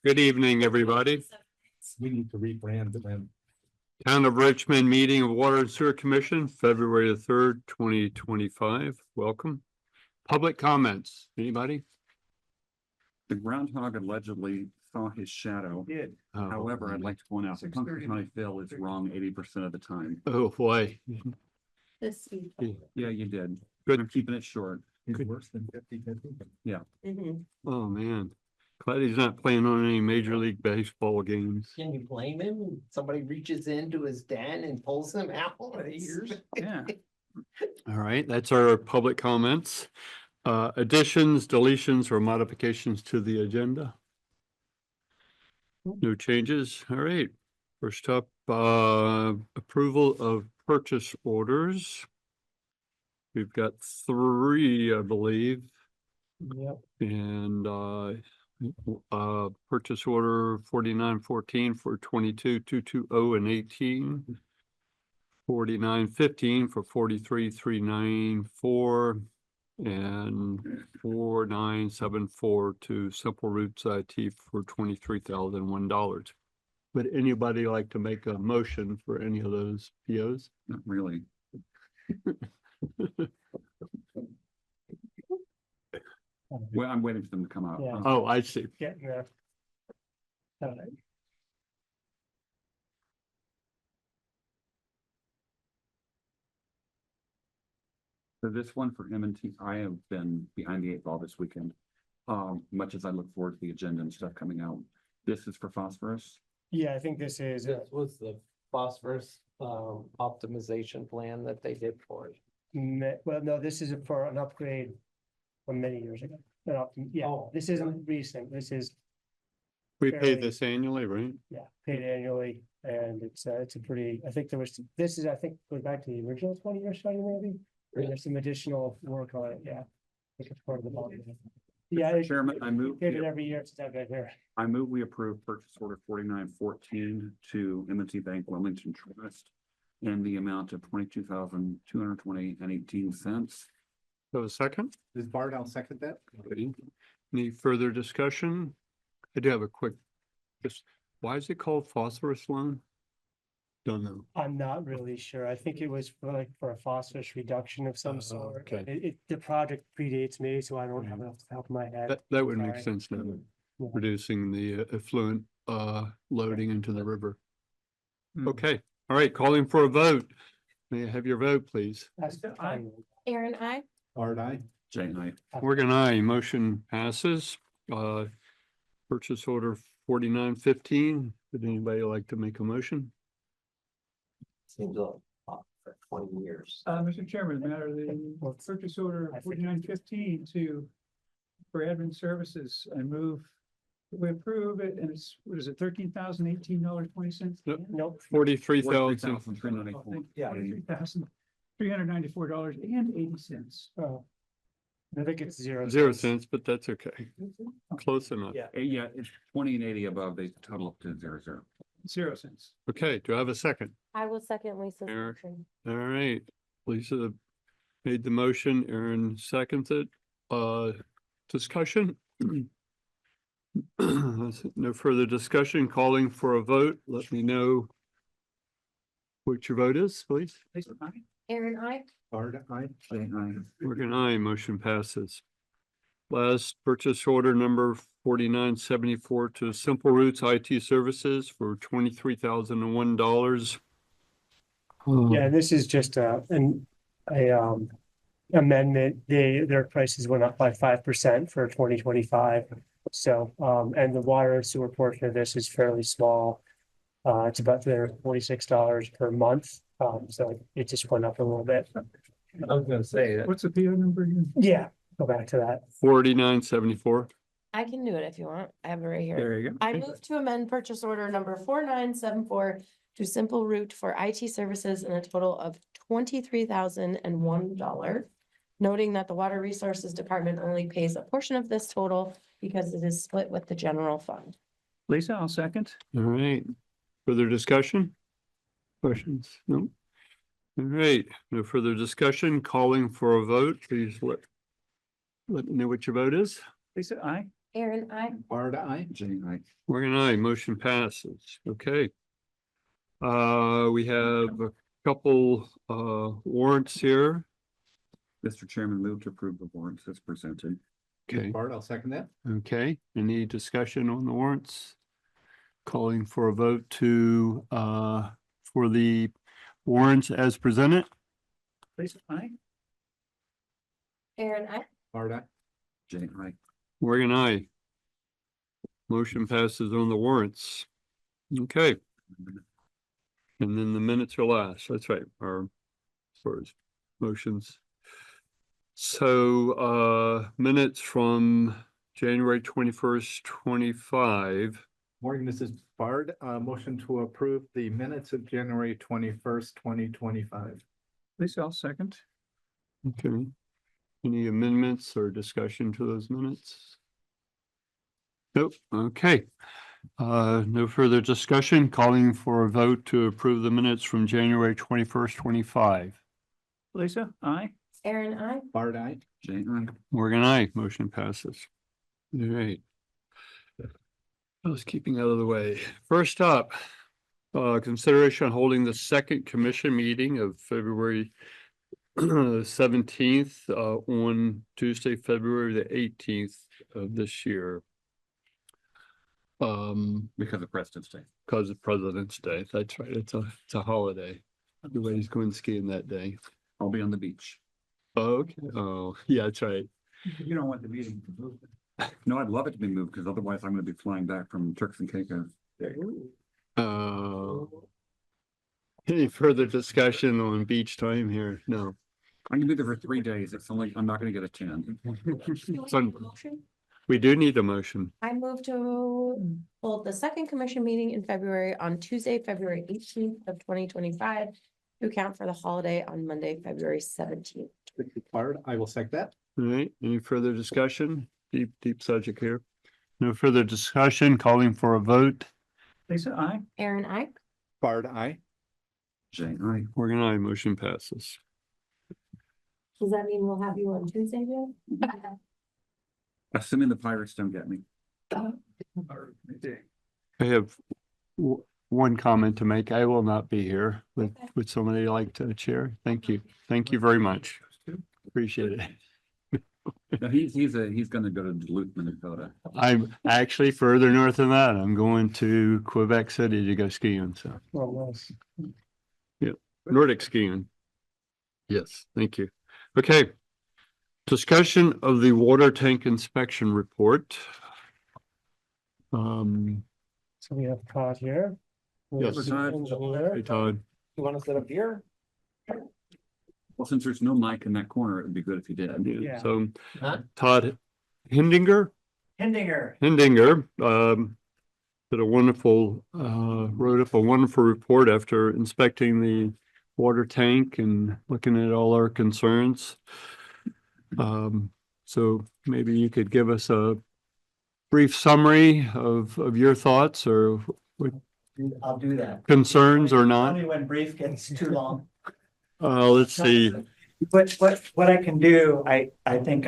Good evening, everybody. We need to rebrand them. Town of Richmond meeting of Water and Sewer Commission, February the 3rd, 2025. Welcome. Public comments. Anybody? The groundhog allegedly saw his shadow. Oh, However, I'd like to point out that Punker County Phil is wrong 80% of the time. Oh, boy. This week. Yeah, you did. Good. I'm keeping it short. It's worse than 50-50. Oh, man. Glad he's not playing on any Major League Baseball games. Can you blame him? Somebody reaches into his den and pulls him out of the ears. Yeah. All right, that's our public comments. Additions, deletions, or modifications to the agenda? No changes. All right. First up, approval of purchase orders. We've got 3, I believe. Yep. And purchase order 4914 for 22,220 and 18. 4915 for 43,394 and 4974 to Simple Roots IT for $23,001. Would anybody like to make a motion for any of those POs? Not really. Well, I'm waiting for them to come out. Yeah. Oh, I see. Yeah, yeah. All right. So this one for M&T, I have been behind the 8 ball this weekend. Much as I look forward to the agenda and stuff coming out. This is for phosphorus. Yeah, I think this is, This was the phosphorus optimization plan that they did for it. well, no, this is for an upgrade from many years ago. Yeah, Oh. this isn't recent. This is, We pay Fairly- this annually, right? yeah, paid annually. And it's a pretty, I think there was, this is, I think, goes back to the original 20-year study maybe. And there's some additional work on it, yeah. I think it's part of the bond. Yeah, Mr. it- Chairman, I move, Did it every year since I've been here. we approve purchase order 4914 to M&T Bank Wilmington Trust in the amount of 22,220 and 18 cents. So a second? Is Bart, I'll second that. Any further discussion? I do have a quick, just, why is it called phosphorus loan? Don't know. I'm not really sure. I think it was for a phosphorus reduction of some sort. okay. The project predates me, so I don't have it off the top of my head. That would make Sorry. sense now, Yeah. reducing the effluent loading into the river. Hmm. Okay, all right, calling for a vote. May I have your vote, please? That's fine. Aaron, I. Bart, I. Jay and I. Morgan, aye. Motion passes. Purchase order 4915. Would anybody like to make a motion? Seems a lot for 20 years. Mr. Chairman, matter the purchase order I think- 4915 for admin services. I move we approve it, and it's, what is it, $13,018.20? Nope. 43,000. 43,394. Yeah, $394.80. Oh. I think it's 0 0 cents. cents, but that's okay. Close enough. Yeah. Yeah, it's 20 and 80 above, they total up to 00. 0 cents. Okay, do I have a second? I will second Lisa's Eric. motion. All right, Lisa made the motion, Aaron seconds it. Discussion? No further discussion, calling for a vote. Let me know what your vote is, please. Lisa, aye? Aaron, I. Bart, I. Jay and I. Morgan, aye. Motion passes. Last purchase order number 4974 to Simple Roots IT Services for $23,001. Yeah, and this is just amendment. Their prices went up by 5% for 2025. So, and the water and sewer portion of this is fairly small. It's about $46 per month. So it just went up a little bit. I was gonna say that. What's the PO number again? Yeah, go back to that. 4974. I can do it if you want. I have it right here. There you go. I move to amend purchase order number 4974 to Simple Root for IT services in a total of $23,001. Noting that the Water Resources Department only pays a portion of this total because it is split with the general fund. Lisa, I'll second. All right. Further discussion? Questions? No. All right, no further discussion. Calling for a vote. Please let me know what your vote is. Lisa, aye? Aaron, I. Bar to I. Jane, I. Morgan, I, motion passes. Okay. We have a couple warrants here. Mr. Chairman, move to approve the warrants as presented. Okay, Bart, I'll second that. okay. Any discussion on the warrants? Calling for a vote to for the warrants as presented. Lisa, aye. Aaron, I. Bart, I. Jane, I. Morgan, I. Motion passes on the warrants. Okay. And then the minutes are last. That's right, our as far as motions. So minutes from January 21st, 25. Morgan, this is Bard. Motion to approve the minutes of January 21st, 2025. Lisa, I'll second. Okay. Any amendments or discussion to those minutes? Nope. Okay. No further discussion. Calling for a vote to approve the minutes from January 21st, 25. Lisa, aye. Aaron, I. Bart, I. Jane, I. Morgan, I. Motion passes. All right. Housekeeping out of the way. First up, consideration on holding the second commission meeting of February 17th on Tuesday, February the 18th of this year. Because of President's Day. Because of President's Day. That's right. It's a holiday. Everybody's going skiing that day. I'll be on the beach. Oh, okay. Oh, yeah, that's right. You don't want the meeting to move. No, I'd love it to be moved because otherwise I'm going to be flying back from Turks and Caicos. Any further discussion on beach time here? No. I'm gonna be there for 3 days. It's only, I'm not gonna get a 10. So we do need a motion. I move to hold the second commission meeting in February on Tuesday, February 18th of 2025 to account for the holiday on Monday, February 17th. Bart, I will second that. All right, any further discussion? Deep subject here. No further discussion, calling for a vote. Lisa, aye. Aaron, I. Bart, I. Jane, I. Morgan, I, motion passes. Does that mean we'll have you on Tuesday, Joe? Assuming the pirates don't get me. I have one comment to make. I will not be here. Would somebody like to chair? Thank you. Thank you very much. Appreciate it. No, he's gonna go to Duluth, Minnesota. I'm actually further north than that. I'm going to Quebec City to go skiing, so Well, nice. Nordic skiing. Yes, thank you. Okay. Discussion of the water tank inspection report. So we have Todd here. Yes. Engineer. Hey, Todd. You want to sit up here? Well, since there's no mic in that corner, it'd be good if you did. Yeah. So Huh? Todd Hindinger, did a wonderful, wrote up a wonderful report after inspecting the water tank and looking at all our concerns. So maybe you could give us a brief summary of your thoughts or I'll do that. concerns or not. Only when brief gets too long. Let's see. What I can do, I think,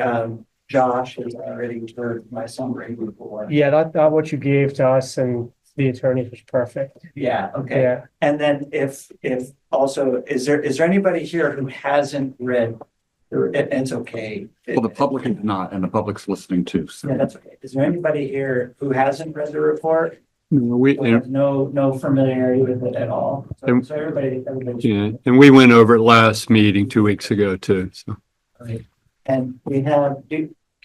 Josh has already heard my summary before. Yeah, that what you gave to us and the attorney was perfect. Yeah, okay. Yeah. And then if also, is there anybody here who hasn't read? It's okay. Well, the public is not, and the public's listening too, Yeah, so. that's okay. Is there anybody here who hasn't read the report? We, Who has no familiarity with it at all? So everybody. yeah, and we went over it last meeting 2 weeks ago too, so. Right. And we have,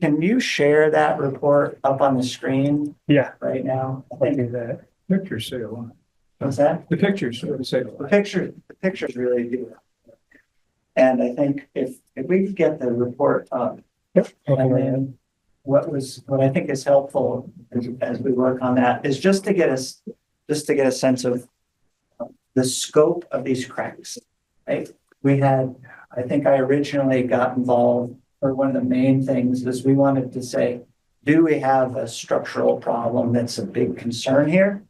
can you share that report up on the screen Yeah, right now? I I'll think, do that. Pictures say a lot. what's that? The pictures sort of say a The lot. pictures really do. And I think if we could get the report up, Yep. and then what I think is helpful as we work on that is just to get a sense of the scope of these cracks, right? I think I originally got involved, or one of the main things is we wanted to say, do we have a structural problem that's a big concern here?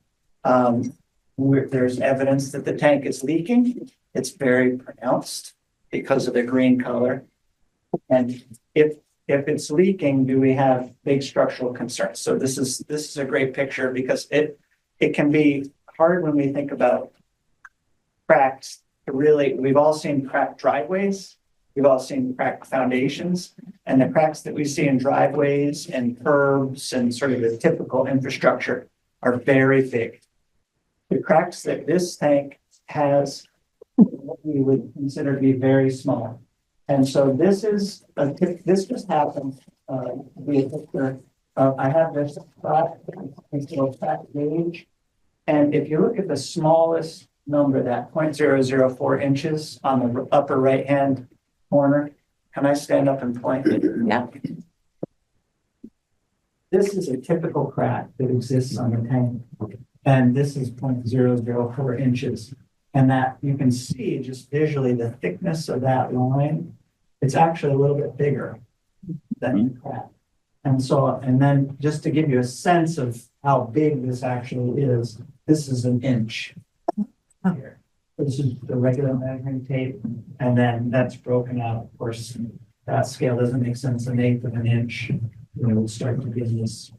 There's evidence that the tank is leaking. It's very pronounced because of the green color. And if it's leaking, do we have big structural concerns? So this is a great picture because it can be hard when we think about cracks. We've all seen cracked driveways. We've all seen cracked foundations, and the cracks that we see in driveways and curbs and sort of the typical infrastructure are very big. The cracks that this tank has, what we would consider to be very small. And so this just happened, I have this crack gauge. And if you look at the smallest number, that 0.004 inches on the upper right-hand corner, can I stand up and point? Yeah. This is a typical crack that exists on the tank. And this is 0.004 inches. And that you can see just visually the thickness of that line. It's actually a little bit bigger than the crack. And so, and then just to give you a sense of how big this actually is, this is an inch here. This is the regular measuring tape, and then that's broken out. Of course, that scale doesn't make sense. 1/8 of an inch, we'll start to get this.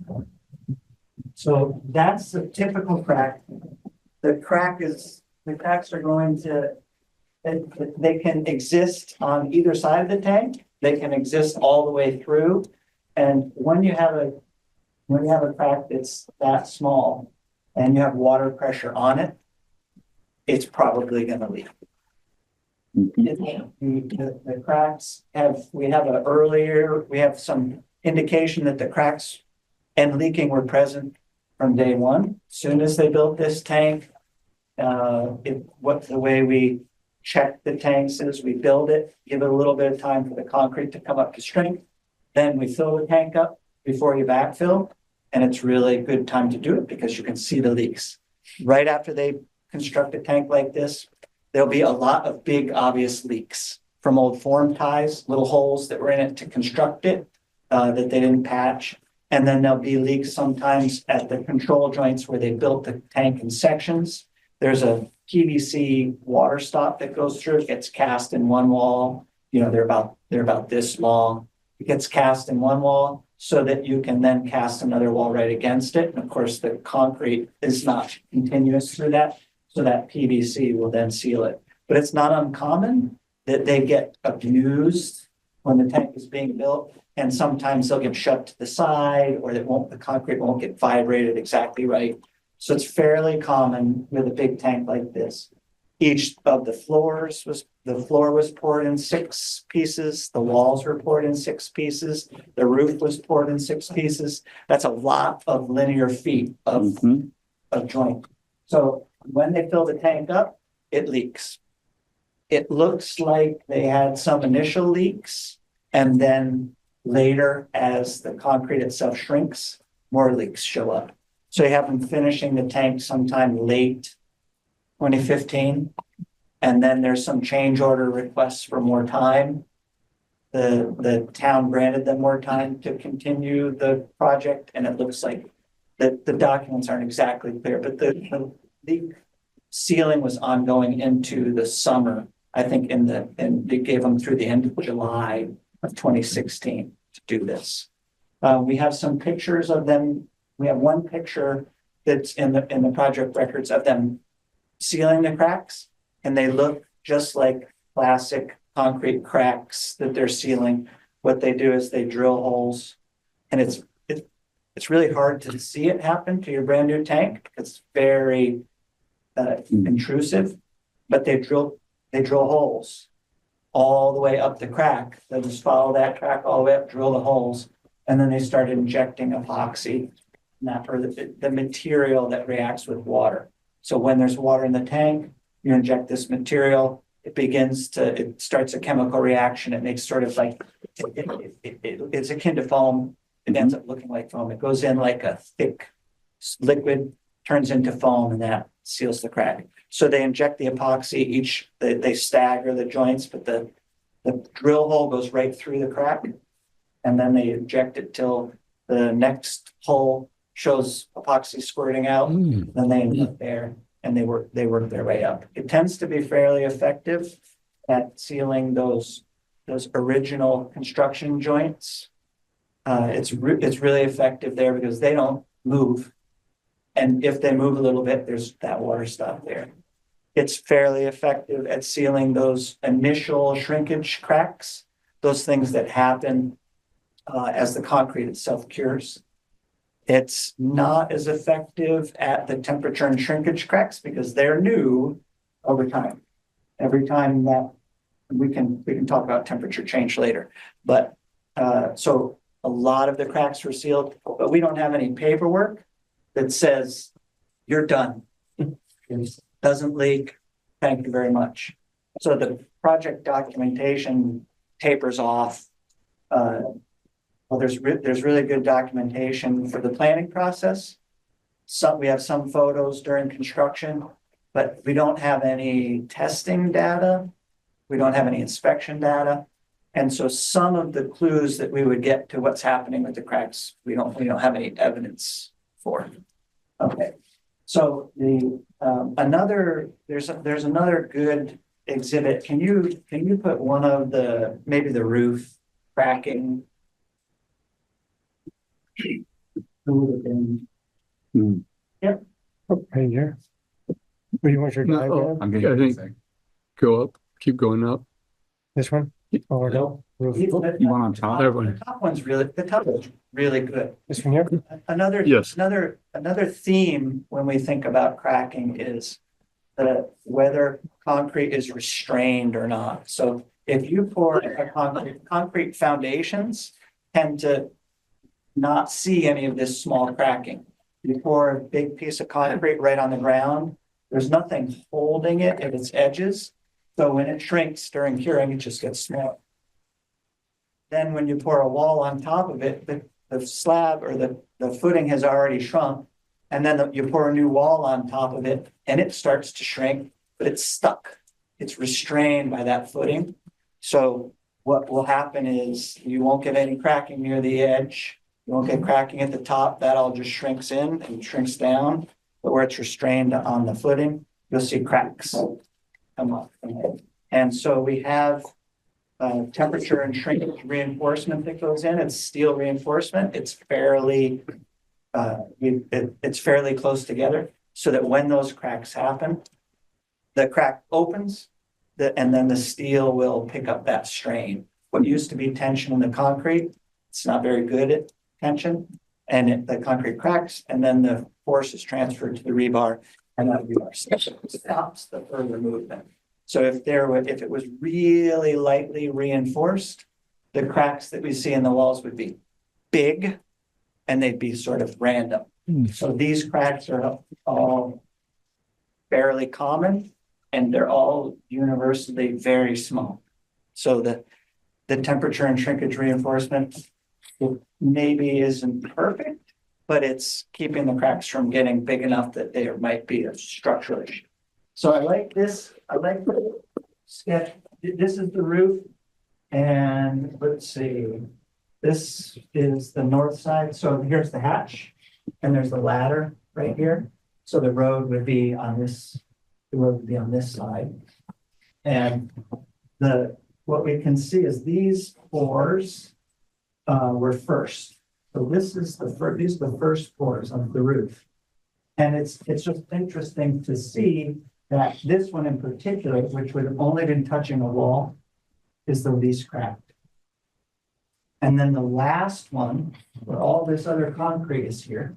So that's the typical crack. The cracks are going to, they can exist on either side of the tank. They can exist all the way through. And when you have a crack that's that small and you have water pressure on it, it's probably going to leak. The cracks we have some indication that the cracks and leaking were present from day one. As soon as they built this tank, the way we check the tanks is we build it, give it a little bit of time for the concrete to come up to strength. Then we fill the tank up before you backfill. And it's really a good time to do it because you can see the leaks. Right after they construct a tank like this, there'll be a lot of big obvious leaks from old form ties, little holes that were in it to construct it that they didn't patch. And then there'll be leaks sometimes at the control joints where they built the tank in sections. There's a PVC water stop that goes through. It gets cast in one wall. They're about this long. It gets cast in one wall so that you can then cast another wall right against it. And of course, the concrete is not continuous through that. So that PVC will then seal it. But it's not uncommon that they get abused when the tank is being built. And sometimes they'll get shoved to the side, or the concrete won't get vibrated exactly right. So it's fairly common with a big tank like this. Each of the floor was poured in 6 pieces. The walls were poured in 6 pieces. The roof was poured in 6 pieces. That's a lot of linear feet of joint. So when they fill the tank up, it leaks. It looks like they had some initial leaks, and then later, as the concrete itself shrinks, more leaks show up. So you have them finishing the tank sometime late 2015. And then there's some change order requests for more time. The town granted them more time to continue the project, and it looks like the documents aren't exactly clear, but the sealing was ongoing into the summer, I think, and they gave them through the end of July of 2016 to do this. We have some pictures of them. We have one picture that's in the project records of them sealing the cracks, and they look just like classic concrete cracks that they're sealing. What they do is they drill holes, and it's really hard to see it happen to your brand new tank. It's very intrusive, but they drill holes all the way up the crack. They'll just follow that crack all the way up, drill the holes, and then they start injecting epoxy, or the material that reacts with water. So when there's water in the tank, you inject this material, it starts a chemical reaction. It makes sort of like, it's akin to foam. It ends up looking like foam. It goes in like a thick liquid, turns into foam, and that seals the crack. So they inject the epoxy, they stagger the joints, but the drill hole goes right through the crack. And then they inject it till the next hole shows epoxy squirting out. Then they end up there, and they work their way up. It tends to be fairly effective at sealing those original construction joints It's really effective there because they don't move. And if they move a little bit, there's that water stop there. It's fairly effective at sealing those initial shrinkage cracks, those things that happen as the concrete itself cures. It's not as effective at the temperature and shrinkage cracks because they're new over time. Every time that we can talk about temperature change later, but so a lot of the cracks were sealed, but we don't have any paperwork that says you're done. It doesn't leak. Thank you very much. So the project documentation tapers off. Well, there's really good documentation for the planning process. We have some photos during construction, but we don't have any testing data. We don't have any inspection data. And so some of the clues that we would get to what's happening with the cracks, we don't have any evidence for. Okay. So there's another good exhibit. Can you put one of maybe the roof cracking? Yep. Right here. Where do you want your No, diagram? I'm I getting. think go up, keep going up. This one? Or no? Roof. You want on top? That one. The top one's really good. This one here? Yes. Another theme when we think about cracking is whether concrete is restrained or not. So if you pour a concrete foundations tend to not see any of this small cracking. You pour a big piece of concrete right on the ground, there's nothing holding it at its edges. So when it shrinks during curing, it just gets smaller. Then when you pour a wall on top of it, the slab or the footing has already shrunk. And then you pour a new wall on top of it and it starts to shrink, but it's stuck. It's restrained by that footing. So what will happen is you won't get any cracking near the edge. You won't get cracking at the top. That all just shrinks in and shrinks down. But where it's restrained on the footing, you'll see cracks come up. And so we have temperature and shrinkage reinforcement that goes in. It's steel reinforcement. It's fairly close together so that when those cracks happen, the crack opens and then the steel will pick up that strain. What used to be tension in the concrete, it's not very good at tension, and the concrete cracks, and then the force is transferred to the rebar, and that rebar stops the further movement. So if it was really lightly reinforced, the cracks that we see in the walls would be big, and they'd be sort of random. So these cracks are all fairly common, and they're all universally very small. So the temperature and shrinkage reinforcement maybe isn't perfect, but it's keeping the cracks from getting big enough that there might be a structural issue. So I like this. I like the sketch. This is the roof. And let's see. This is the north side. So here's the hatch. And there's the ladder right here. So the road would be on this. The road would be on this side. And what we can see is these floors were first. So this is these are the first floors of the roof. And it's just interesting to see that this one in particular, which would have only been touching a wall, is the least cracked. And then the last one, where all this other concrete is here.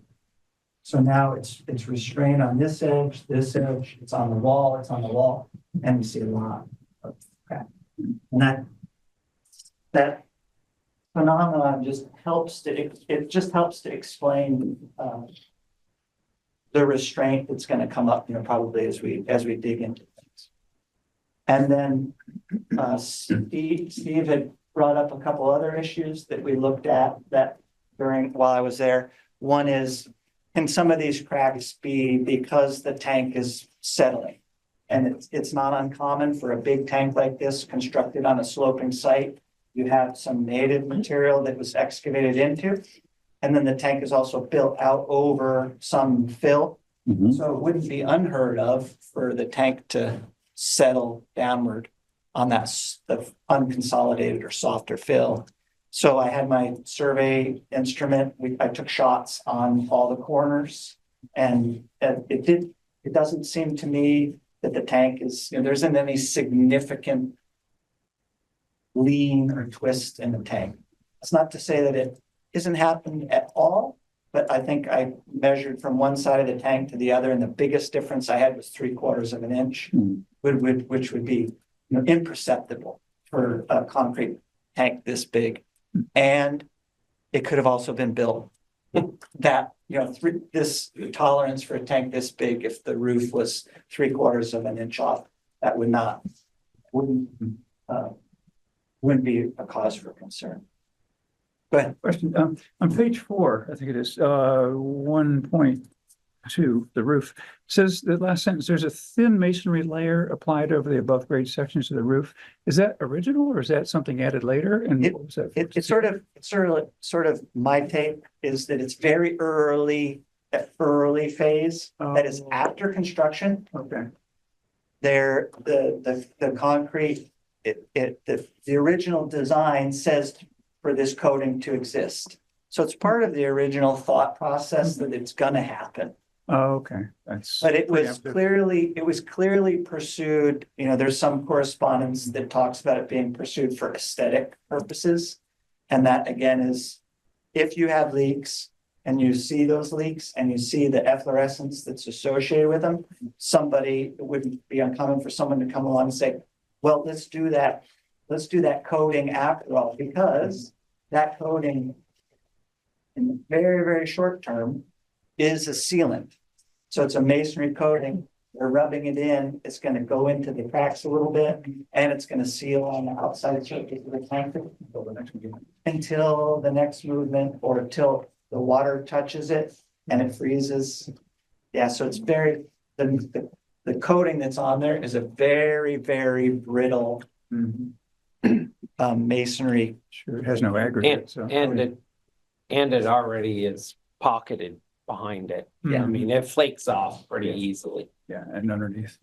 So now it's restrained on this edge, it's on the wall, and you see a lot of crack. And that phenomenon just helps to explain the restraint that's going to come up, probably as we dig into things. And then Steve had brought up a couple other issues that we looked at while I was there. One is, can some of these cracks be because the tank is settling? And it's not uncommon for a big tank like this constructed on a sloping site. You have some native material that was excavated into, and then the tank is also built out over some fill. Mhm. So it wouldn't be unheard of for the tank to settle downward on the unconsolidated or softer fill. So I had my survey instrument, I took shots on all the corners. And it doesn't seem to me that the tank is, there isn't any significant lean or twist in the tank. It's not to say that it isn't happening at all, but I think I measured from one side of the tank to the other, and the biggest difference I had was 3/4 of an inch, which would be, imperceptible for a concrete tank this big. And it could have also been built that, this tolerance for a tank this big, if the roof was 3/4 of an inch off, that wouldn't be a cause for concern. Go ahead. Question, on page 4, I think it is, 1.2, the roof, says the last sentence, there's a thin masonry layer applied over the above grade sections of the roof. Is that original or is that something added later? And what was that? It's sort of my take is that it's very early phase, that is after construction. Okay. The concrete, the original design says for this coating to exist. So it's part of the original thought process that it's gonna happen. Oh, okay, that's. But it was preemptive. clearly pursued, there's some correspondence that talks about it being pursued for aesthetic purposes. And that again is, if you have leaks and you see those leaks and you see the efflorescence that's associated with them, it wouldn't be uncommon for someone to come along and say, well, let's do that coating after all, because that coating in the very, very short term is a sealant. So it's a masonry coating. We're rubbing it in. It's going to go into the cracks a little bit, and it's going to seal on the outside surface of the tank until the next movement, or until the water touches it and it freezes. Yeah, so it's the coating that's on there is a very, very brittle masonry. Sure, it has no aggregate, so. And it already is pocketed behind it. Yeah, I mean, it flakes off pretty easily. Yeah, and underneath.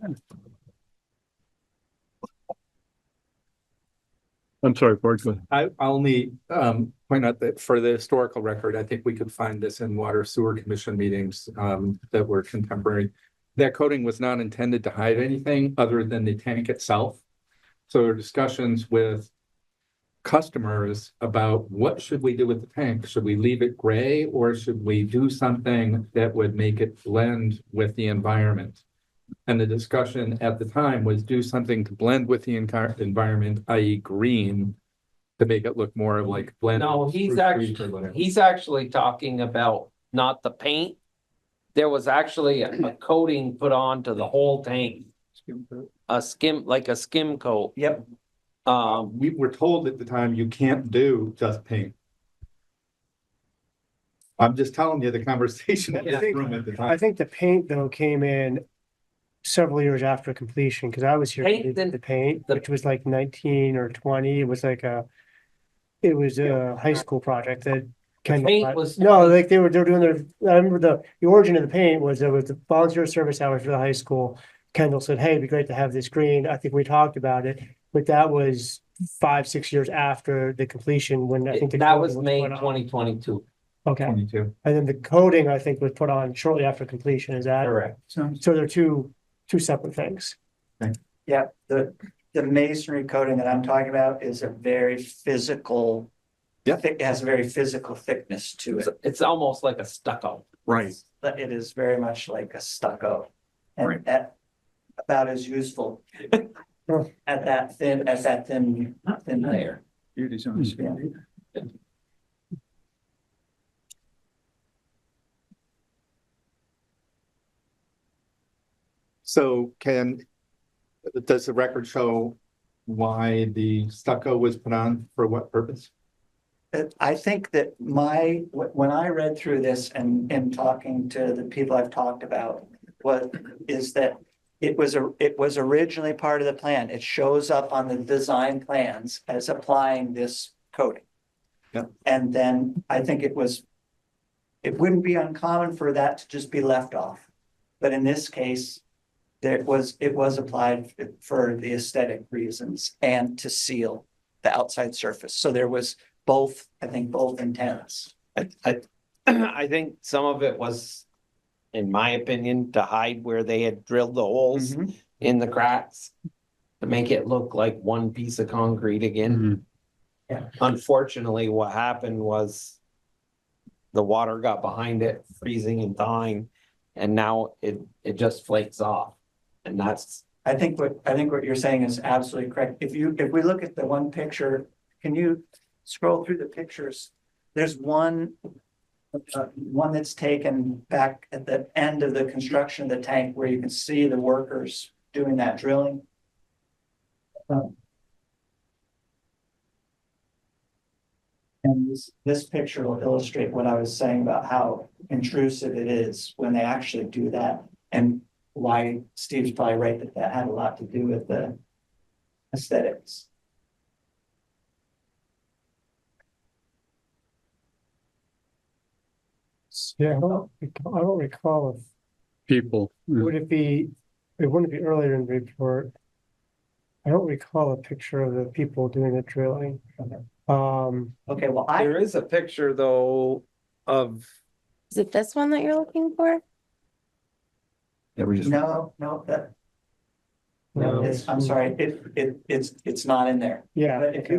I'm sorry, Bart, go ahead. I only point out that for the historical record, I think we could find this in Water Sewer Commission meetings that were contemporary. That coating was not intended to hide anything other than the tank itself. So there were discussions with customers about what should we do with the tank? Should we leave it gray, or should we do something that would make it blend with the environment? And the discussion at the time was do something to blend with the entire environment, i.e. green, to make it look more like blended. No, he's actually talking about not the paint. There was actually a coating put onto the whole tank, a skim coat. Yep. We were told at the time you can't do just paint. I'm just telling you the conversation in this room at the time. I think the paint though came in several years after completion, because I was here for the paint, which was like 19 or 20. It was like a high school project that Paint was like they were doing I remember the origin of the paint was there was the volunteer service hours for the high school. Kendall said, hey, it'd be great to have this green. I think we talked about it, but that was 5-6 years after the completion, when I think that was May 2022. Okay. 22. And then the coating, I think, was put on shortly after completion. Is that Correct. so? They're two separate things. Yeah, the masonry coating that I'm talking about is a very physical. Yep. It has a very physical thickness to it. It's almost like a stucco. Right. But it is very much like a stucco. Right. And about as useful at that thin layer. Beauty's on the screen. So does the record show why the stucco was put on, for what purpose? I think that when I read through this and talking to the people I've talked about, is that it was originally part of the plan. It shows up on the design plans as applying this coating. Yeah. And then I think it wouldn't be uncommon for that to just be left off. But in this case, it was applied for the aesthetic reasons and to seal the outside surface. So there was both, I think both intents. I think some of it was, in my opinion, to hide where they had drilled the holes Mhm. in the cracks. To make it look like one piece of concrete again. Mhm. Unfortunately, what happened was the water got behind it, freezing and thawing, and now it just flakes off. And that's, I think what you're saying is absolutely correct. If we look at the one picture, can you scroll through the pictures? There's one that's taken back at the end of the construction of the tank where you can see the workers doing that drilling. And this picture will illustrate what I was saying about how intrusive it is when they actually do that, and why Steve's probably right that that had a lot to do with the aesthetics. Yeah, I don't recall if, People. would it be, it wouldn't be earlier in the report. I don't recall a picture of the people doing the drilling. Okay, well, there is a picture though of, Is it this one that you're looking for? Yeah, we just. no, I'm sorry, it's not in there. Yeah, But if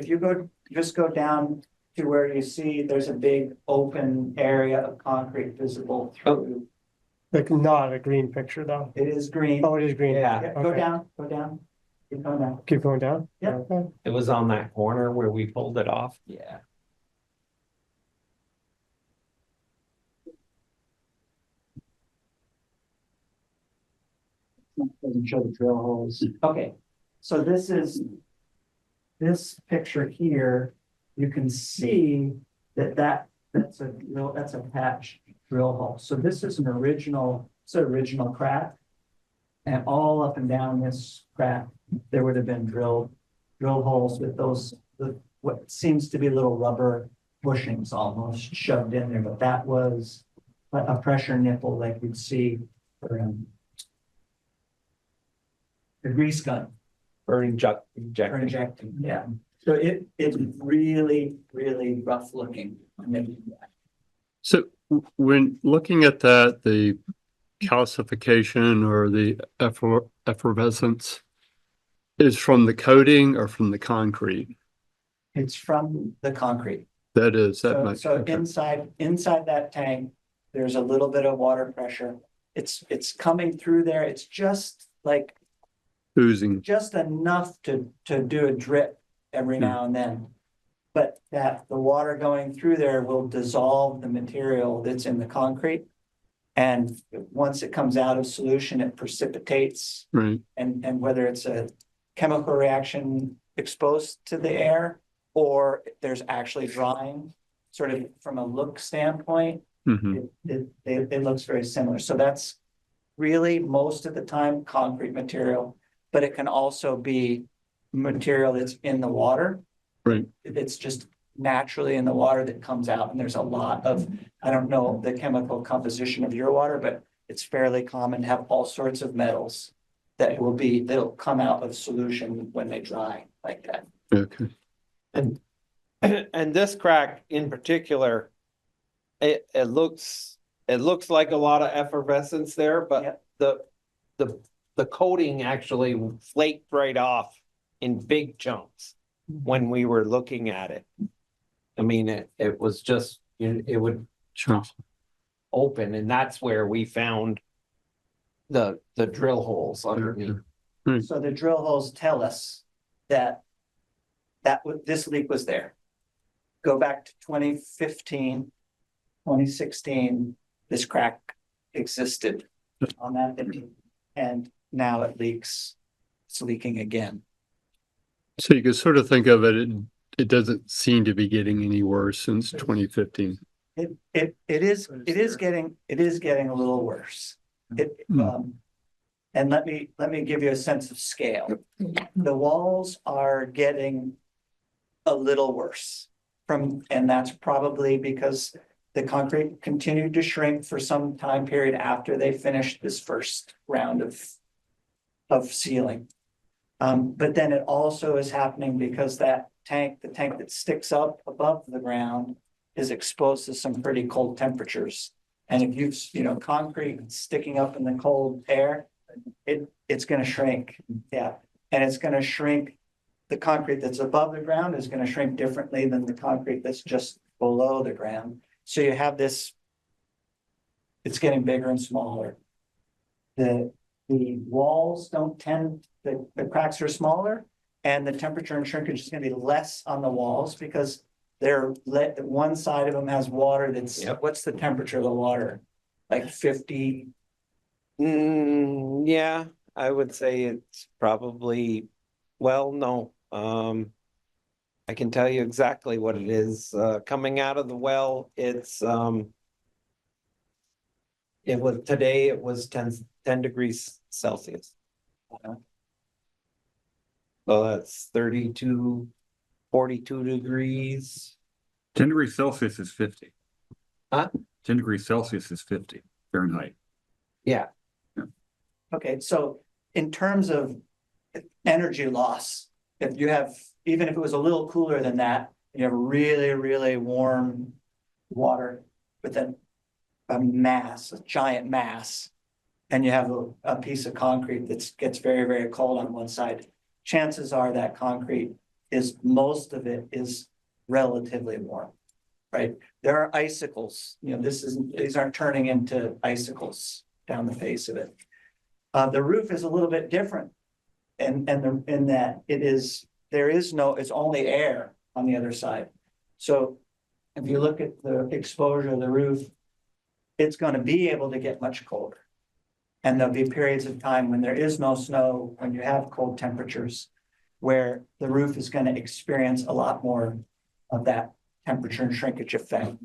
you go, just go down to where you see there's a big open area of concrete visible through. like not a green picture though. It is green. Oh, it is green. Yeah. Yeah, go Okay. down, keep going down. Keep going down? Yeah. Okay. it was on that corner where we pulled it off. Yeah. Doesn't show the drill holes. Okay, so this picture here, you can see that's a patch drill hole. So this is an original crack. And all up and down this crack, there would have been drill holes with what seems to be little rubber bushings almost shoved in there, but that was a pressure nipple like you'd see for the grease gun Burning jet for injector. injecting, yeah. So it's really, really rough looking. So when looking at that, the calcification or the effervescence is from the coating or from the concrete? It's from the concrete. That is, that So, much. so okay. inside that tank, there's a little bit of water pressure. It's coming through there. It's just like, Oozing. just enough to do a drip every now and then. But that the water going through there will dissolve the material that's in the concrete. And once it comes out of solution, it precipitates. Right. And whether it's a chemical reaction exposed to the air or there's actually drying, sort of from a look standpoint, Mhm. it looks very similar. So that's really most of the time concrete material, but it can also be material that's in the water. Right. It's just naturally in the water that comes out, and there's a lot of, I don't know the chemical composition of your water, but it's fairly common to have all sorts of metals that'll come out of solution when they dry like that. Okay. And this crack in particular, it looks like a lot of effervescence there, but the coating actually flaked right off in big chunks when we were looking at it. I mean, it was just, it would Sure. open, and that's where we found the drill holes underneath. So the drill holes tell us that this leak was there. Go back to 2015, 2016, this crack existed on that, and now it leaks. It's leaking again. So you can sort of think of it, it doesn't seem to be getting any worse since 2015. It is getting a little worse. And let me give you a sense of scale. The walls are getting a little worse and that's probably because the concrete continued to shrink for some time period after they finished this first round of sealing. But then it also is happening because that tank, the tank that sticks up above the ground is exposed to some pretty cold temperatures. And if you've, concrete sticking up in the cold air, it's gonna shrink, yeah. And it's gonna shrink, the concrete that's above the ground is gonna shrink differently than the concrete that's just below the ground. So you have this, it's getting bigger and smaller. The walls don't tend, the cracks are smaller, and the temperature and shrinkage is gonna be less on the walls because one side of them has water that's, Yep. what's the temperature of the water? Like 50, Yeah, I would say it's probably, well, no, I can tell you exactly what it is, coming out of the well, today it was 10 degrees Celsius. So that's 32, 42 degrees. 10 degrees Celsius is 50. Huh? 10 degrees Celsius is 50 Fahrenheit. Yeah, okay, so in terms of energy loss, if you have, even if it was a little cooler than that, you have really, really warm water with a giant mass, and you have a piece of concrete that gets very, very cold on one side, chances are that concrete most of it is relatively warm, right? There are icicles, these aren't turning into icicles down the face of it. The roof is a little bit different, in that it's only air on the other side. So if you look at the exposure of the roof, it's going to be able to get much colder. And there'll be periods of time when there is no snow, when you have cold temperatures, where the roof is going to experience a lot more of that temperature and shrinkage effect.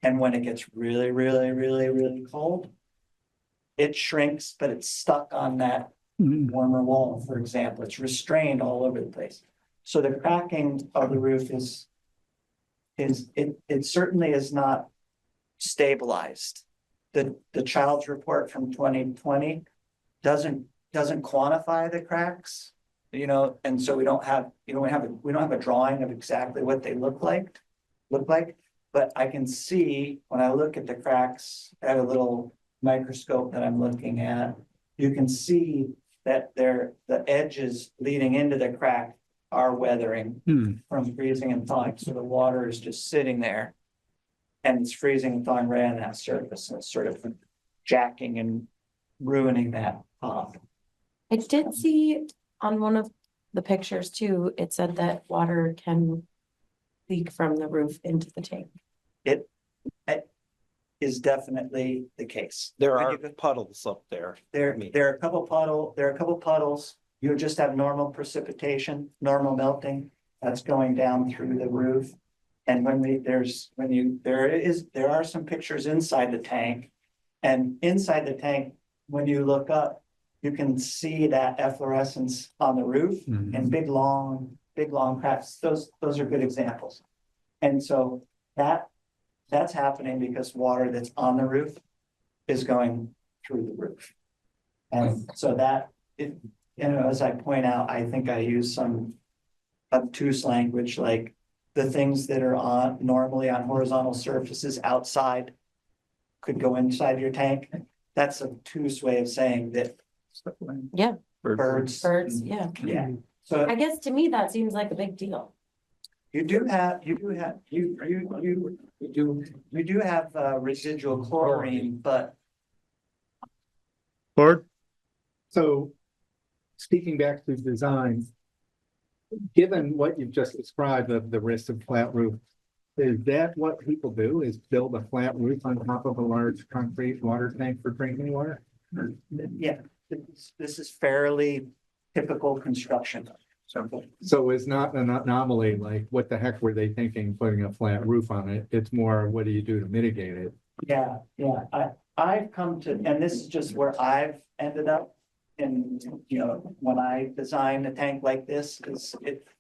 And when it gets really, really, really, really cold, it shrinks, but it's stuck on that warmer wall, for example. It's restrained all over the place. So the cracking of the roof it certainly is not stabilized. The child's report from 2020 doesn't quantify the cracks, and so we don't have a drawing of exactly what they look like. But I can see when I look at the cracks, I have a little microscope that I'm looking at. You can see that the edges leading into the crack are weathering from freezing and thawing. So the water is just sitting there, and it's freezing and thawing right on that surface, and it's sort of jacking and ruining that pop. I did see on one of the pictures too, it said that water can leak from the roof into the tank. It is definitely the case. there When are you go- puddles up there. There are a couple puddles. You just have normal precipitation, normal melting that's going down through the roof. And there are some pictures inside the tank. And inside the tank, when you look up, you can see that efflorescence on the roof and big long cracks. Those are good examples. And so that's happening because water that's on the roof is going through the roof. And so as I point out, I think I use some obtuse language, like the things that are normally on horizontal surfaces outside could go inside your tank. That's an obtuse way of saying that Yeah, birds. yeah. Yeah, so I guess to me, that seems like a big deal. you do have residual chlorine, but Bart? So speaking back to design, given what you've just described of the risk of flat roof, is that what people do, is build a flat roof on top of a large concrete water tank for drinking water? yeah, this is fairly typical construction. So it's not an anomaly, like what the heck were they thinking, putting a flat roof on it? It's more, what do you do to mitigate it? Yeah, I've come to, and this is just where I've ended up. And, when I design a tank like this,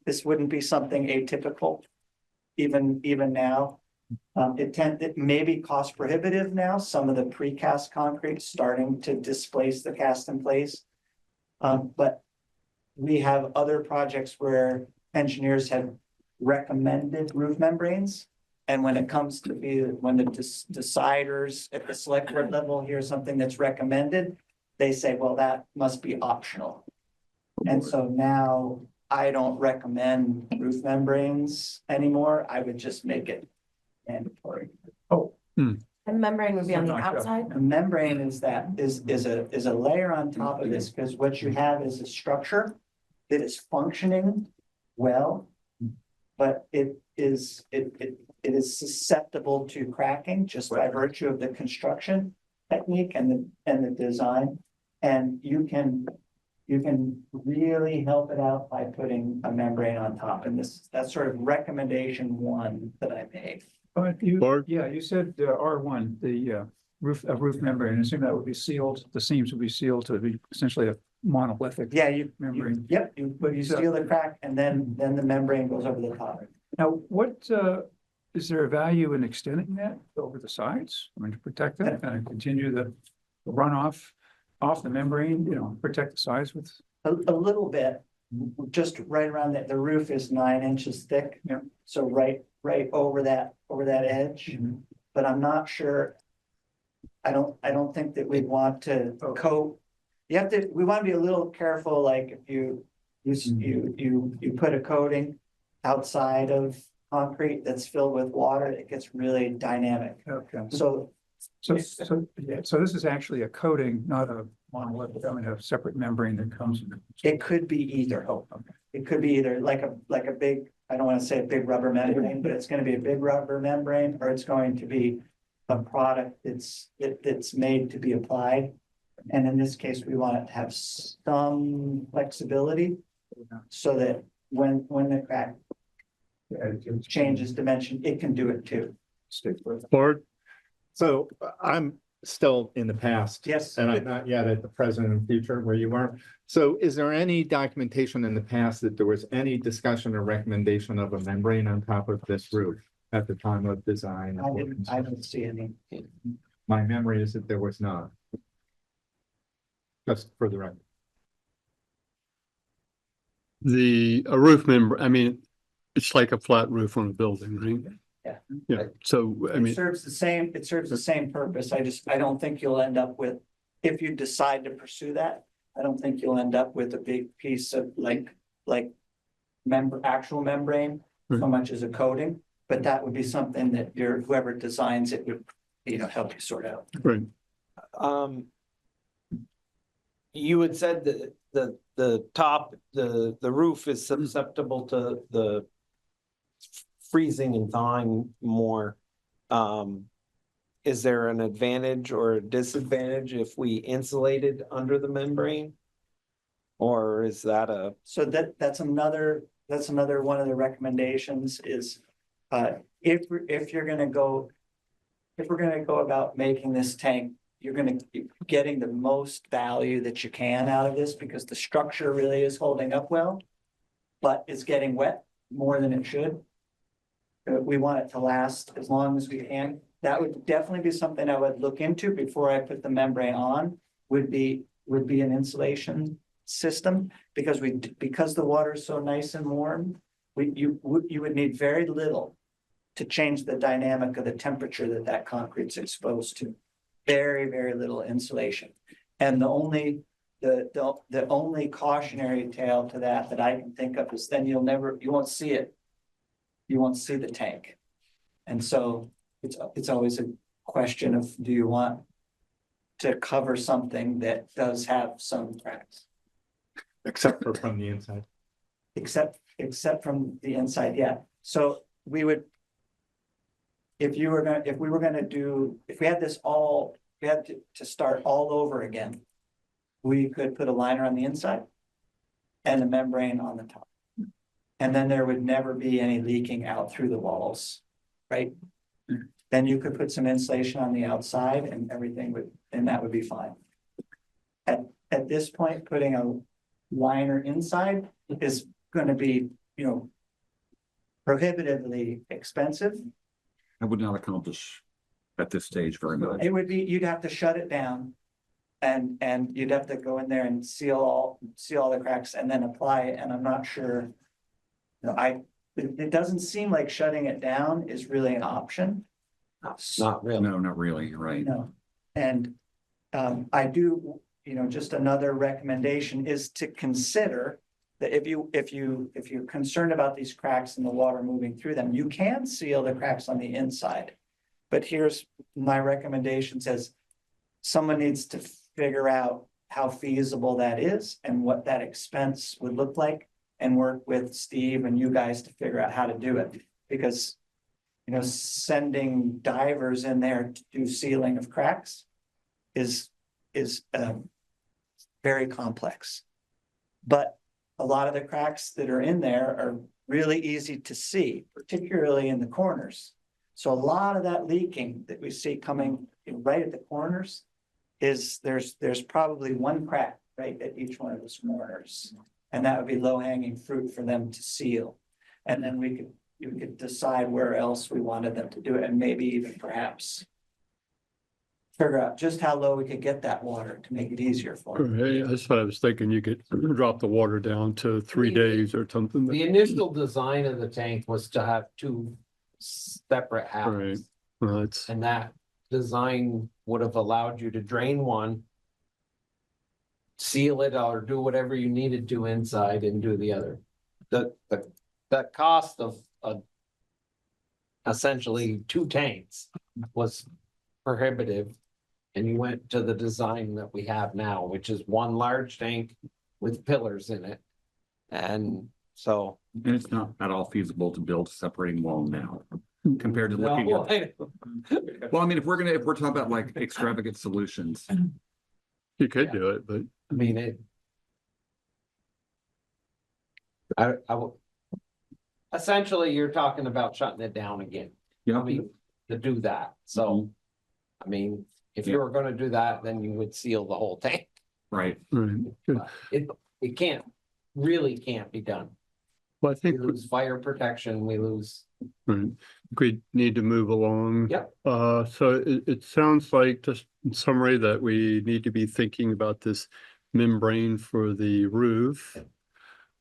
this wouldn't be something atypical, even now. It may be cost prohibitive now, some of the precast concrete starting to displace the cast in place. But we have other projects where engineers have recommended roof membranes. And when it comes to be, when the deciders at the select board level hear something that's recommended, they say, well, that must be optional. And so now I don't recommend roof membranes anymore. I would just make it mandatory. And membrane would be on the Something like that. outside. A membrane is a layer on top of this, because what you have is a structure that is functioning well, but it is susceptible to cracking just by virtue of the construction technique and the design. And you can really help it out by putting a membrane on top. And that's sort of recommendation one that I made. But you, Bart? yeah, you said R1, the roof membrane, I assume that would be sealed, the seams would be sealed to be essentially a monolithic. Yeah, you Membrane. yep, you seal the crack and then the membrane goes over the top. Now, what, is there a value in extending that over the sides? I mean, to protect it and continue the runoff off the membrane, protect the sides with. A little bit, just right around that, the roof is 9 inches thick. Yeah. So right over that edge, but I'm not sure. I don't think that we'd want to coat. We want to be a little careful, like if you put a coating outside of concrete that's filled with water, it gets really dynamic. Okay. So So this is actually a coating, not a monolithic, I mean, a separate membrane that comes. it could be either. It could be either like a big, I don't want to say a big rubber membrane, but it's going to be a big rubber membrane, or it's going to be a product that's made to be applied. And in this case, we want it to have some flexibility so that when the crack changes dimension, it can do it too. Bart? So I'm still in the past. Yes. And I'm not yet at the present and future where you are. So is there any documentation in the past that there was any discussion or recommendation of a membrane on top of this roof at the time of design? I don't see any. My memory is that there was not. Just for the record. A roof member, I mean, it's like a flat roof on a building, right? Yeah. Yeah, so, I It mean, serves the same purpose. I don't think you'll end up with, if you decide to pursue that, I don't think you'll end up with a big piece of actual membrane, so Right. much as a coating, but that would be something that whoever designs it would, help you sort out. right, You had said that the top, the roof is susceptible to the freezing and thawing more. Is there an advantage or a disadvantage if we insulated under the membrane? Or is that So that's another one of the recommendations is, if we're gonna go about making this tank, you're gonna be getting the most value that you can out of this, because the structure really is holding up well, but it's getting wet more than it should. We want it to last as long as we can. That would definitely be something I would look into before I put the membrane on, would be an insulation system, because the water is so nice and warm, you would need very little to change the dynamic of the temperature that concrete's exposed to. Very, very little insulation. And the only cautionary tale to that I can think of is then you won't see it. You won't see the tank. And so it's always a question of, do you want to cover something that does have some cracks? Except for from the inside. Except from the inside, yeah. So we would, if we had to start all over again, we could put a liner on the inside and a membrane on the top. And then there would never be any leaking out through the walls, right? Then you could put some insulation on the outside and that would be fine. At this point, putting a liner inside is gonna be, prohibitively expensive. I would not accomplish at this stage very much. It would be, you'd have to shut it down. And you'd have to go in there and seal all the cracks and then apply it, and I'm not sure. it doesn't seem like shutting it down is really an option. Not really. No, not really, you're right. No, and I do, just another recommendation is to consider that if you're concerned about these cracks and the water moving through them, you can seal the cracks on the inside. But here's my recommendation says, someone needs to figure out how feasible that is and what that expense would look like, and work with Steve and you guys to figure out how to do it. Because, sending divers in there to do sealing of cracks is very complex. But a lot of the cracks that are in there are really easy to see, particularly in the corners. So a lot of that leaking that we see coming right at the corners is there's probably one crack right at each one of those corners. And that would be low-hanging fruit for them to seal. And then you could decide where else we wanted them to do it, and maybe even perhaps figure out just how low we could get that water to make it easier for them. Right, that's what I was thinking. You could drop the water down to 3 days or something. The initial design of the tank was to have two separate Right. halves. Well, it's, And that design would have allowed you to drain one, seal it, or do whatever you needed to inside and do the other. The cost of essentially two tanks was prohibitive. And you went to the design that we have now, which is one large tank with pillars in it. And so. And it's not at all feasible to build a separating wall now compared to looking No, at. Well, I mean, if we're talking about like extravagant solutions, you could do it, but I mean, essentially, you're talking about shutting it down again. you I know, mean, to do that. So, I mean, if you were gonna do that, then you would seal the whole tank. right, right. Good. But it really can't be done. Well, I We think lose fire protection, we lose. right, we need to move along. Yep. So it sounds like, just in summary, that we need to be thinking about this membrane for the roof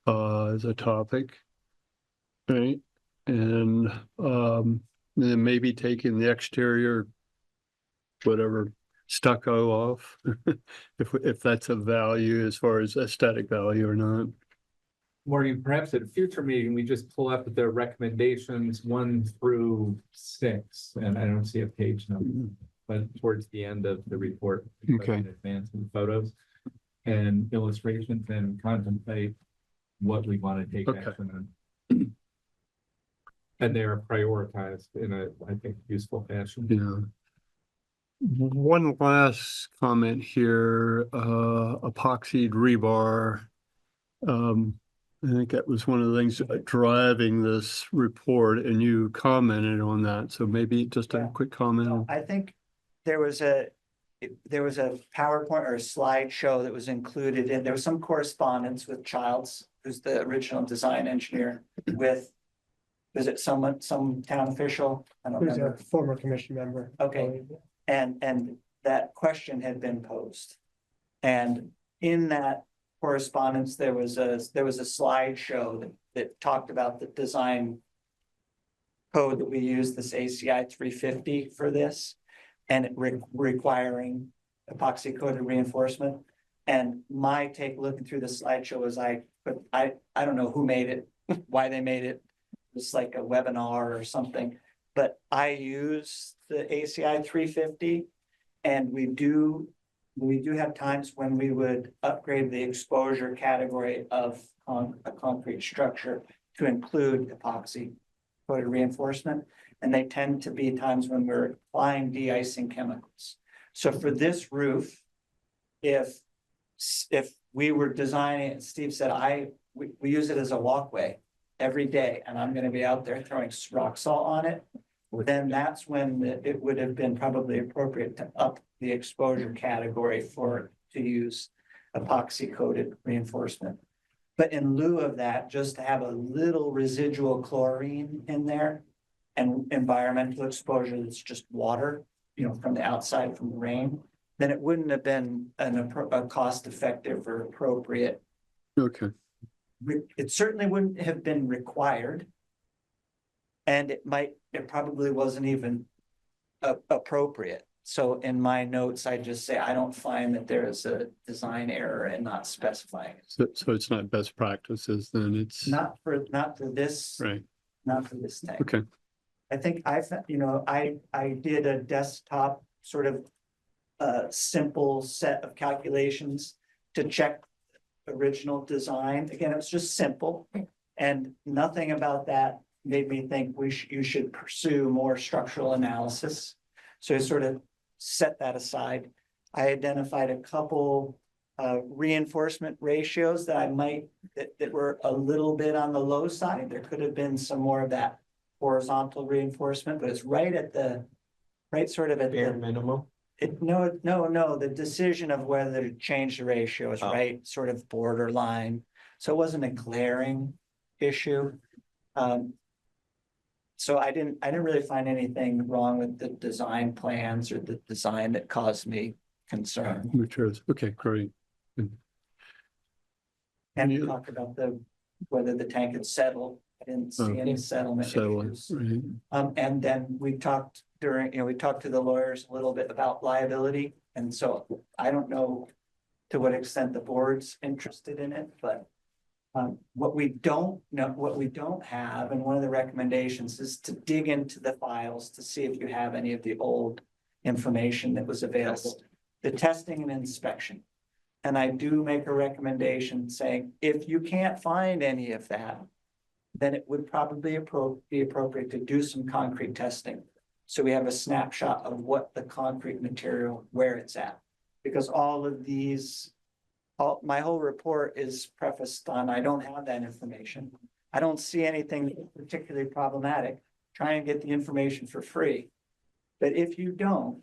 as a topic. Right, and then maybe taking the exterior, whatever, stucco off, if that's a value as far as aesthetic value or not. Maureen, perhaps at a future meeting, we just pull up the recommendations 1 through 6, and I don't see a page number, but towards the end of the report. Okay. In advance of the photos and illustrations, and contemplate what we want to take Okay. action on. And they're prioritized in a, I think, useful fashion. Yeah. One last comment here, epoxied rebar. I think that was one of the things driving this report, and you commented on that. So maybe just a Yeah. quick comment. on- I think there was a PowerPoint or a slideshow that was included, and there was some correspondence with Childs, who's the original design engineer, with, was it some town official? I don't Who's a remember. former commission member. Okay. And that question had been posed. And in that correspondence, there was a slideshow that talked about the design code that we use, this ACI 350 for this, and it requiring epoxy coated reinforcement. And my take looking through the slideshow was I don't know who made it, why they made it. It's like a webinar or something, but I use the ACI 350, and we do have times when we would upgrade the exposure category of a concrete structure to include epoxy coated reinforcement. And they tend to be times when we're applying de-icing chemicals. So for this roof, if we were designing it, Steve said, we use it as a walkway every day, and I'm gonna be out there throwing rock salt on it, then that's when it would have been probably appropriate to up the exposure category to use epoxy coated reinforcement. But in lieu of that, just to have a little residual chlorine in there and environmental exposure that's just water, from the outside from the rain, then it wouldn't have been a cost-effective or appropriate. Okay, It certainly wouldn't have been required, And it probably wasn't even appropriate. So in my notes, I just say, I don't find that there is a design error in not specifying it. So it's not best practices, then it's, Not for this, right, not for this tank. okay. I think I did a desktop sort of simple set of calculations to check original design. Again, it was just simple, and nothing about that made me think you should pursue more structural analysis. So I sort of set that aside. I identified a couple reinforcement ratios that that were a little bit on the low side. There could have been some more of that horizontal reinforcement, but it's right sort of at Bare the minimum. no, the decision of whether to change the ratio is right, sort of borderline. So it wasn't a glaring issue. So I didn't really find anything wrong with the design plans or the design that caused me concern. Materials, okay, great. And we You- talked about whether the tank had settled. I didn't see any settlement So, issues. right, And then we talked we talked to the lawyers a little bit about liability. And so I don't know to what extent the board's interested in it, but what we don't have, and one of the recommendations is to dig into the files to see if you have any of the old information that was available, the testing and inspection. And I do make a recommendation saying, if you can't find any of that, then it would probably be appropriate to do some concrete testing. So we have a snapshot of what the concrete material, where it's at. Because all of these, my whole report is prefaced on, I don't have that information. I don't see anything particularly problematic. Try and get the information for free. But if you don't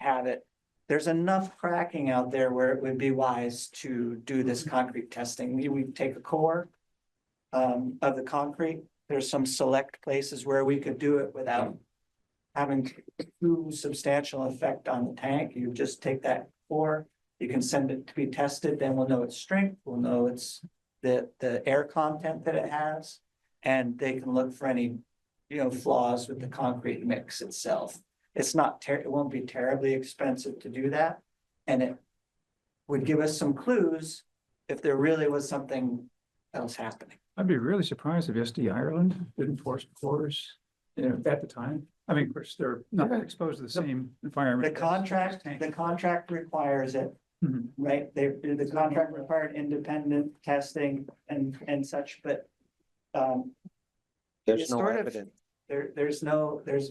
have it, there's enough cracking out there where it would be wise to do this concrete testing. We take a core of the concrete. There's some select places where we could do it without having too substantial effect on the tank. You just take that core, you can send it to be tested, then we'll know its strength, we'll know its the air content that it has, and they can look for any flaws with the concrete mix itself. It's not it won't be terribly expensive to do that, and it would give us some clues if there really was something else happening. I'd be really surprised if SD Ireland didn't force cores, at the time. I mean, of course, they're not exposed to the same environment. The contract requires it, Mhm. right? The contract required independent testing and such, but There's It's no sort of- evidence.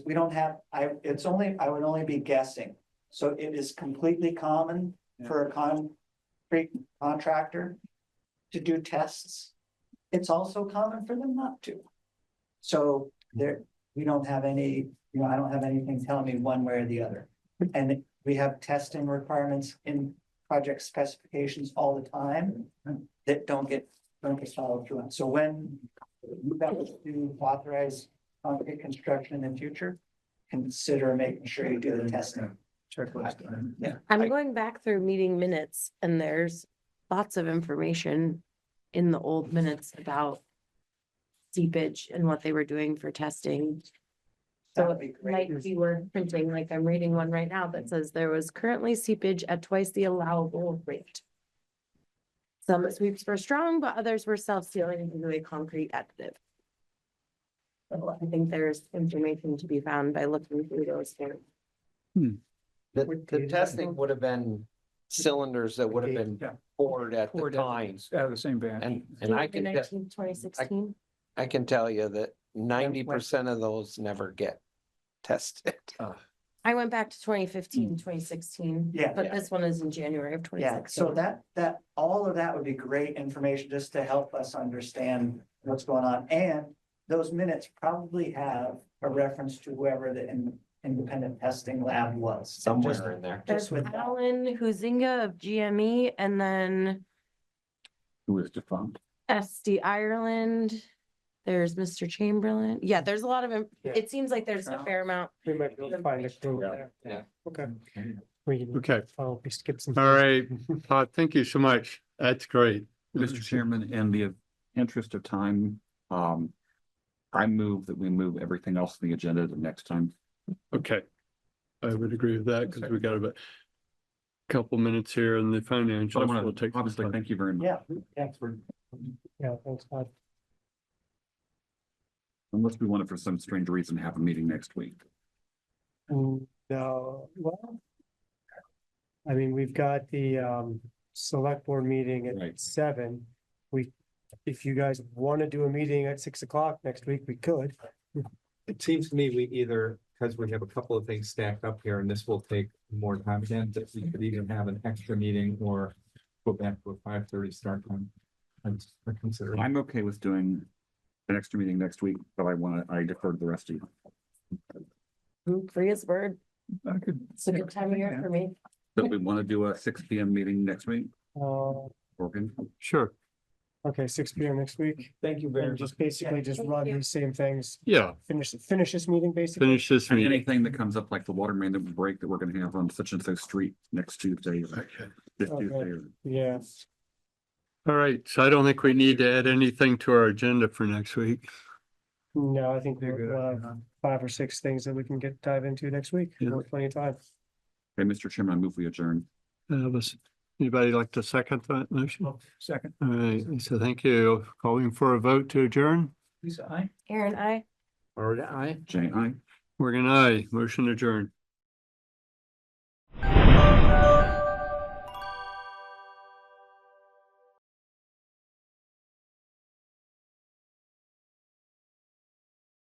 we don't have, I would only be guessing. So it is completely common for a concrete contractor to do tests. It's also common for them not to. So we don't have any, I don't have anything telling me one way or the other. And we have testing requirements in project specifications all the time that don't get followed through on. So when you have to authorize concrete construction in the future, consider making sure you do the testing. Checklist. Yeah. I'm going back through meeting minutes and there's lots of information in the old minutes about seepage and what they were doing for testing. That So would be it great. might be worth printing, like I'm reading one right now that says there was currently seepage at twice the allowable rate. Some sweeps were strong, but others were self-sealing due to a concrete additive. So I think there's information to be found by looking through those here. The testing would have been cylinders that would have been Yeah. poured at the Poured at- time. Out of the same batch. And I can, 2016. I can tell you that 90% of those never get tested. I went back to 2015, 2016. Yeah. But this one is in January of Yeah, 2016. so that, all of that would be great information just to help us understand what's going on. And those minutes probably have a reference to whoever the independent testing lab was. Just- Somewhere in there. There's just with that. Alan Huizinga of GME and then Who is defunct? SD Ireland. There's Mr. Chamberlain. Yeah, there's a lot of, Yeah. it seems like there's a fair amount. We might be able to find a clue there. Yeah. Okay. We can okay, follow, we skip some. all right, Todd, thank you so much. That's great. Mr. Chairman, in the interest of time, I move that we move everything else on the agenda to next time. Okay. I would agree with that because we got about a couple minutes here and the But I financials will want take. to obviously thank you very much. Yeah, thanks for. Yeah, thanks, Todd. Unless we want it for some strange reason to have a meeting next week. No, well. I mean, we've got the select board meeting at Right. 7. If you guys want to do a meeting at 6 o'clock next week, we could. It seems to me we either, because we have a couple of things stacked up here and this will take more time again, that we could either have an extra meeting or go back to a 5:30 start time. I'm considering. I'm okay with doing an extra meeting next week, but I defer to the rest of you. Free as bird. I could. It's a good time of year for me. That we want to do a 6 PM meeting next week. Working. Sure. Okay, 6 PM next week. Thank you And just basically just Thank run you. these same things, Yeah, finish this meeting basically. finish this And meeting. anything that comes up, like the water main that will break that we're gonna have on such and so street next Tuesday, or Okay. this Okay. Tuesday. Or- Yeah, All right. So I don't think we need to add anything to our agenda for next week. no, I think Very good. we'll have 5 or 6 things that we can dive into next week. Yeah. We'll have plenty of time. Okay, Mr. Chairman, I move we adjourn. Anybody like to second that motion? Second, All right. So thank you. Calling for a vote to adjourn. Lisa, I. Aaron, I. Or I. Jay, aye. Morgan, aye. Motion adjourned.